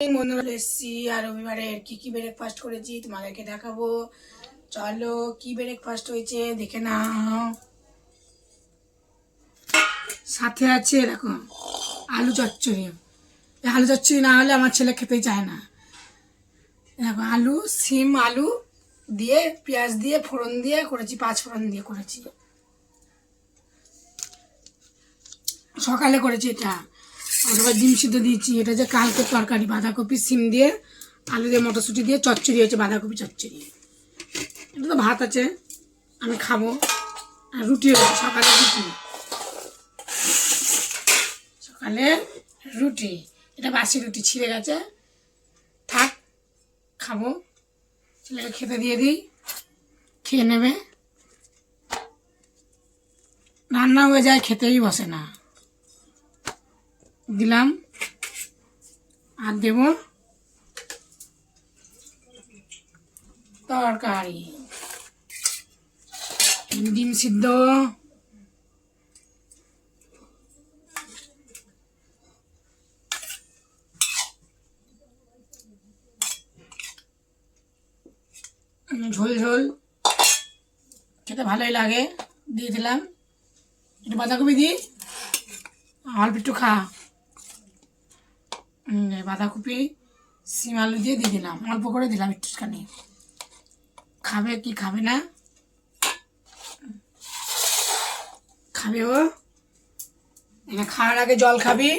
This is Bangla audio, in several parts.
বন্ধুরা এসেছি আর রবিবারের কি ব্রেকফাস্ট করেছি তোমাদেরকে দেখাবো। চলো কি ব্রেকফাস্ট হয়েছে দেখে নাও। সাথে আছে এরকম আলু চচ্চড়ি। আলু চচ্চড়ি না হলে আমার ছেলে খেতেই চায় না। এরকম আলু সিম আলু দিয়ে পেঁয়াজ দিয়ে ফোড়ন দিয়ে করেছি, 5 ফোড়ন দিয়ে করেছি। সকালে করেছি এটা। অথবা ডিম সিদ্ধ দিয়েছি। এটা যে কালকে তরকারি বাঁধাকপি সিম দিয়ে আলু দিয়ে মটরশুঁটি দিয়ে চচ্চড়ি হয়েছে, বাঁধাকপি চচ্চড়ি। এটা তো ভাত আছে, আমি খাবো। আর রুটি হয়েছে সকালে, সকালে রুটি। এটা বাসি রুটি ছিঁড়ে গেছে, থাক খাবো। ছেলেকে খেতে দিয়ে দিই, খেয়ে নেবে। রান্না হয়ে যায়, খেতেই বসে না। দিলাম আর দেব তরকারি, ডিম সিদ্ধ, ঝোল ঝোল, খেতে ভালোই লাগে। দিয়ে দিলাম একটু বাঁধাকপি দিই, অল্প একটু খা। বাঁধাকপি সিম আলু দিয়ে দিলাম, অল্প করে দিলাম একটুখানি। খাবে কি খাবে না, খাবে ও। খাওয়ার আগে জল খাবি।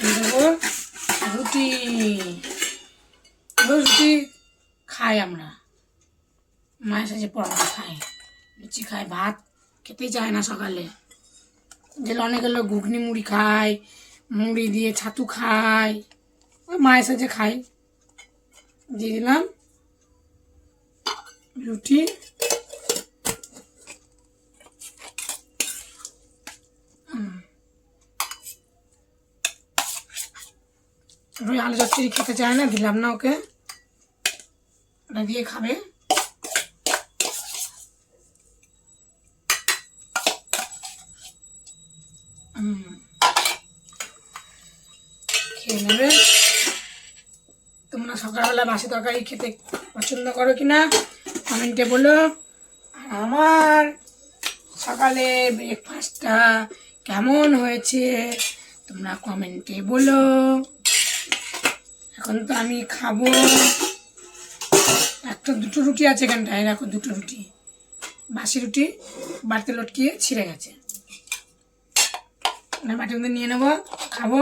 দেবো রুটি, রুটি খাই আমরা, মায়ের সাথে পরোটা খাই, লুচি খাই। ভাত খেতেই চায় না সকালে। যেগুলো অনেক লোক ঘুগনি মুড়ি খায়, মুড়ি দিয়ে ছাতু খায়, ওই মায়ের সাথে খাই। দিয়ে দিলাম রুটি, আলু চচ্চড়ি খেতে চায় না, দিলাম না ওকে। ওটা দিয়ে খাবে। খেয়ে নেবে। তোমরা সকালবেলা বাসি তরকারি খেতে পছন্দ করো কি না কমেন্টে বলো। আর আমার সকালে ব্রেকফাস্টটা কেমন হয়েছে তোমরা কমেন্টে বলো। এখন তো আমি খাবো। একটা দুটো রুটি আছে এখানটায়, এরকম দুটো রুটি বাসি রুটি বাড়িতে লটকিয়ে ছিঁড়ে গেছে। বাটির মধ্যে নিয়ে নেবো, খাবো,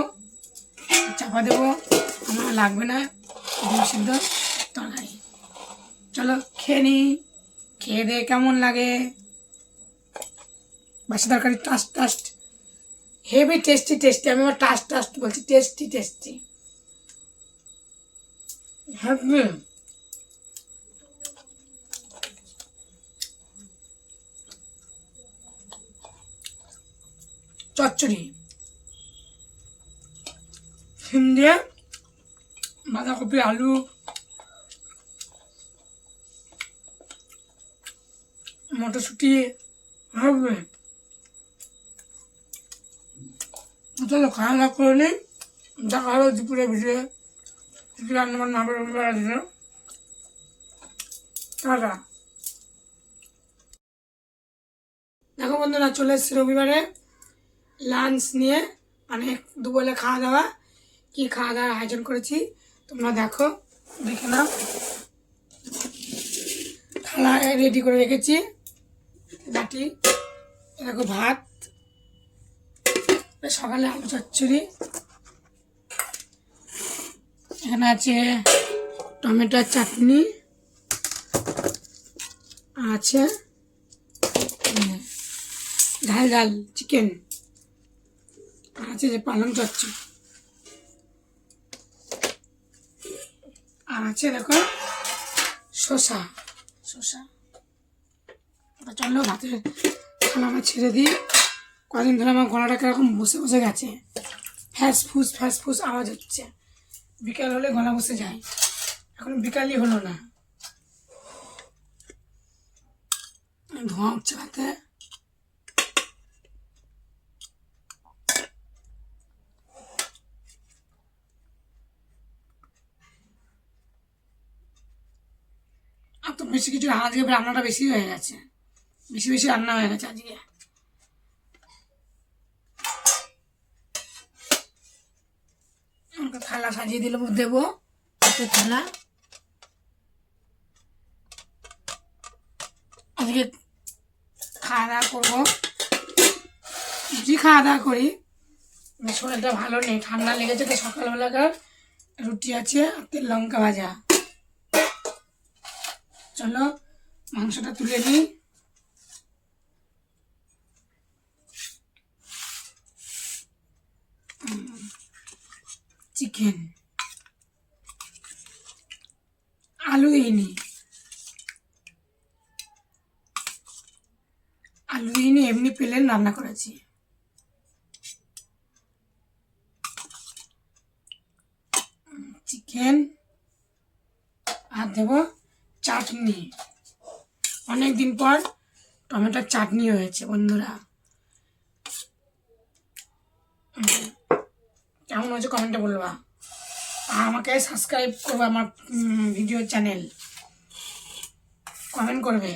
চাপা দেবো। আমার লাগবে না ডিম সিদ্ধ তরকারি। চলো খেয়ে নিই, খেয়ে দে কেমন লাগে। বাসি তরকারি টাস্ট টাস্ট, হেভি টেস্টি টেস্টি। আমি আমার টাস্ট টাস্ট বলছি, টেস্টি টেস্টি হেভি। চচ্চড়ি সিম দিয়ে বাঁধাকপি আলু মটরশুঁটি হবে। চলো খাওয়া দাওয়া করে নিই, দেখা হলো দুপুরে ভিডিও। রান্না বান্না হবে রবিবার আসবে। টাটা। দেখো বন্ধুরা, চলে এসছি রবিবারে লাঞ্চ নিয়ে, মানে দুপুরে খাওয়া দাওয়া। কি খাওয়া দাওয়ার আয়োজন করেছি তোমরা দেখো, দেখে নাও। থালা রেডি করে রেখেছি, বাটি, দেখো ভাত, সকালে আলু চচ্চড়ি, এখানে আছে টমেটোর চাটনি, আছে ঝাল ঝাল চিকেন, আছে যে পালং চচ্চড়ি, আর আছে দেখো শসা শসা। চলো ভাতের থালাটা ছেড়ে দিই। কদিন ধরে আমার গলাটা কিরকম বসে বসে গেছে, ফ্যাস ফুস আওয়াজ হচ্ছে। বিকাল হলে গলা বসে যায়, এখন বিকালই হলো না, ধোঁয়া উঠছে হাতে। বেশি কিছু, আজকে রান্নাটা বেশি হয়ে গেছে, বেশি বেশি রান্না হয়ে গেছে আজকে। আমাকে থালা সাজিয়ে দিলে দেবো, থালা আজকে খাওয়া দাওয়া করবো, খাওয়া দাওয়া করি। শরীরটা ভালো নেই, ঠান্ডা লেগেছে, তো সকালবেলাকার রুটি আছে আর তেল লঙ্কা ভাজা। চলো মাংসটা তুলে নিই। চিকেন, আলু দিইনি, এমনি প্লেন রান্না করেছি। চিকেন আর দেবো চাটনি, অনেকদিন পর টমেটোর চাটনি হয়েছে বন্ধুরা। কেমন হয়েছে কমেন্টে বলবা, আর আমাকে সাবস্ক্রাইব করবে, আমার ভিডিও চ্যানেল কমেন্ট করবে,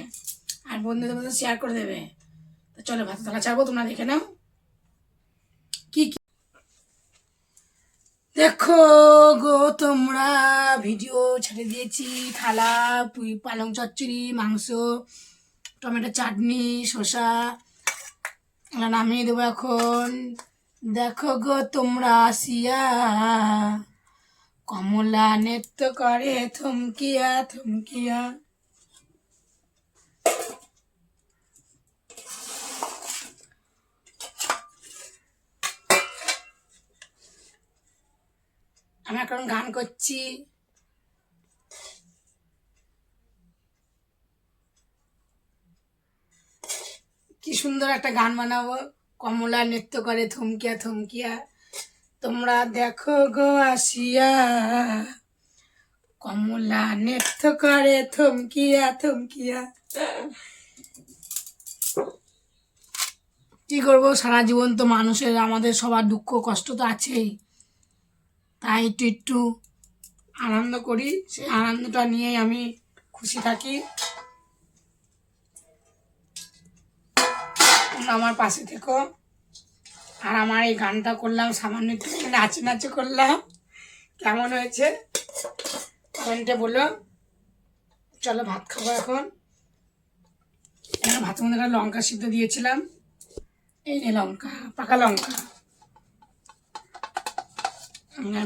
আর বন্ধুদের মধ্যে শেয়ার করে দেবে। তো চলো ভাত থালা ছাড়বো, তোমরা দেখে নাও কি কি। দেখো গো তোমরা, ভিডিও ছেড়ে দিয়েছি। থালা, পালং চচ্চড়ি, মাংস, টমেটো চাটনি, শসা, নামিয়ে দেবো এখন। দেখো গো তোমরা আসিয়া, কমলা নৃত্য করে থমকিয়া থমকিয়া। আমি এখন গান করছি। কি সুন্দর একটা গান বানাবো, কমলা নৃত্য করে থমকিয়া থমকিয়া। তোমরা দেখো গো আসিয়া, কমলা নৃত্য করে থমকিয়া থমকিয়া। কি করবো, সারা জীবন তো মানুষের, আমাদের সবার দুঃখ কষ্ট তো আছেই, তাই একটু একটু আনন্দ করি, সেই আনন্দটা নিয়েই আমি খুশি থাকি। আমার পাশে থেকো। আর আমার এই গানটা করলাম, সামান্য একটু নাচ করলাম, কেমন হয়েছে কমেন্টে বলো। চলো ভাত খাবো এখন। ভাতের মধ্যে একটা লঙ্কা সিদ্ধ দিয়েছিলাম, এই যে লঙ্কা, পাকা লঙ্কা।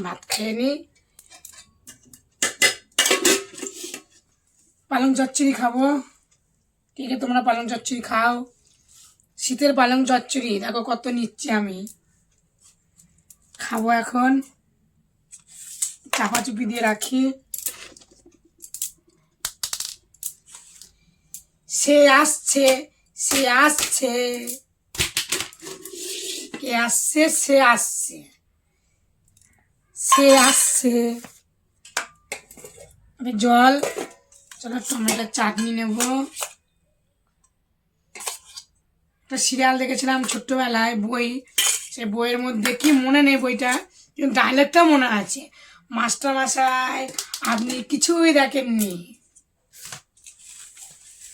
ভাত খেয়ে নি, পালং চচ্চড়ি খাবো। ঠিক আছে, তোমরা পালং চচ্চড়ি খাও, শীতের পালং চচ্চড়ি দেখো কত নিচ্ছে, আমি খাবো এখন। চাপা চুপি দিয়ে রাখি। সে আসছে, সে আসছে, কে আসছে, সে আসছে, সে আসছে। আমি জল। চলো টমেটোর চাটনি নেব। একটা সিরিয়াল দেখেছিলাম ছোট্টবেলায়, বই, সে বইয়ের মধ্যে কি মনে নেই বইটা, কিন্তু ডায়লগটা মনে আছে, মাস্টার মশাই আপনি কিছুই দেখেননি।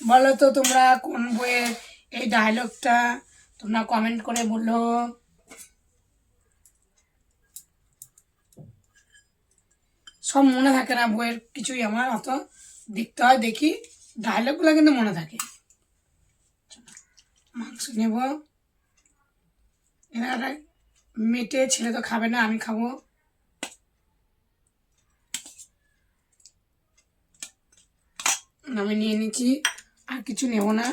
বলো তো তোমরা কোন বইয়ের এই ডায়লগটা, তোমরা কমেন্ট করে বলো। সব মনে থাকে না বইয়ের কিছুই, আমার অত দেখতে হয়, দেখি ডায়লগগুলো কিন্তু মনে থাকে। মাংস নেব, এনারা মেটে, ছেলে তো খাবে না, আমি খাবো। আমি নিয়ে নিচ্ছি, আর কিছু নেব না,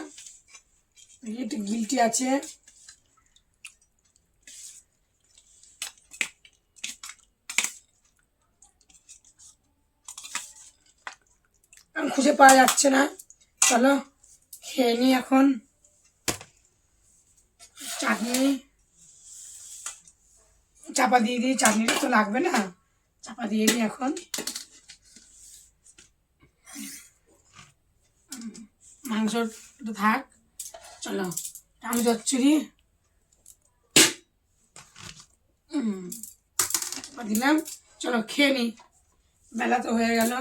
একটু গিলটি আছে। খুঁজে পাওয়া যাচ্ছে না, চলো খেয়ে নিই এখন। চাটনি চাপা দিয়ে দিই, চাটনিটা তো লাগবে না, চাপা দিয়ে দিই এখন। মাংস থাক, চলো আমি চচ্চড়ি দিলাম, চলো খেয়ে নিই, বেলা তো হয়ে গেল।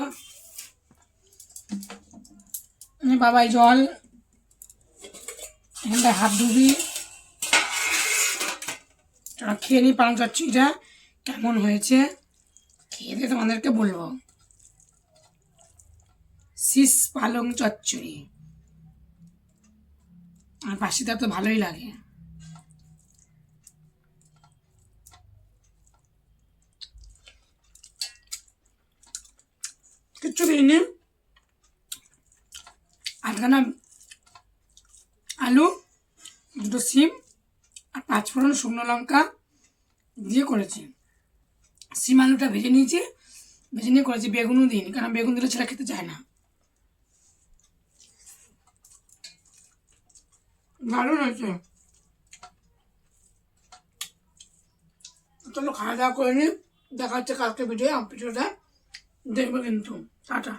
বাবাই জল, এখানটায় হাত ধুবি। চলো খেয়ে নিই পালং চচ্চড়িটা কেমন হয়েছে, খেয়ে দিয়ে তোমাদেরকে বলবো। শীষ পালং চচ্চড়ি আর পাশিটা তো ভালোই লাগে। কিচ্ছু দিইনি, আটখানা আলু, দুটো সিম আর 5 ফোড়ন শুকনো লঙ্কা দিয়ে করেছি। সিম আলুটা ভেজে নিয়েছি, ভেজে নিয়ে করেছি, বেগুনও দিইনি, কারণ বেগুন দিলে ছেলে খেতে চায় না। দারুণ হয়েছে। চলো খাওয়া দাওয়া করে নিই, দেখা হচ্ছে কালকে ভিডিওটা দেখবে কিন্তু। টাটা।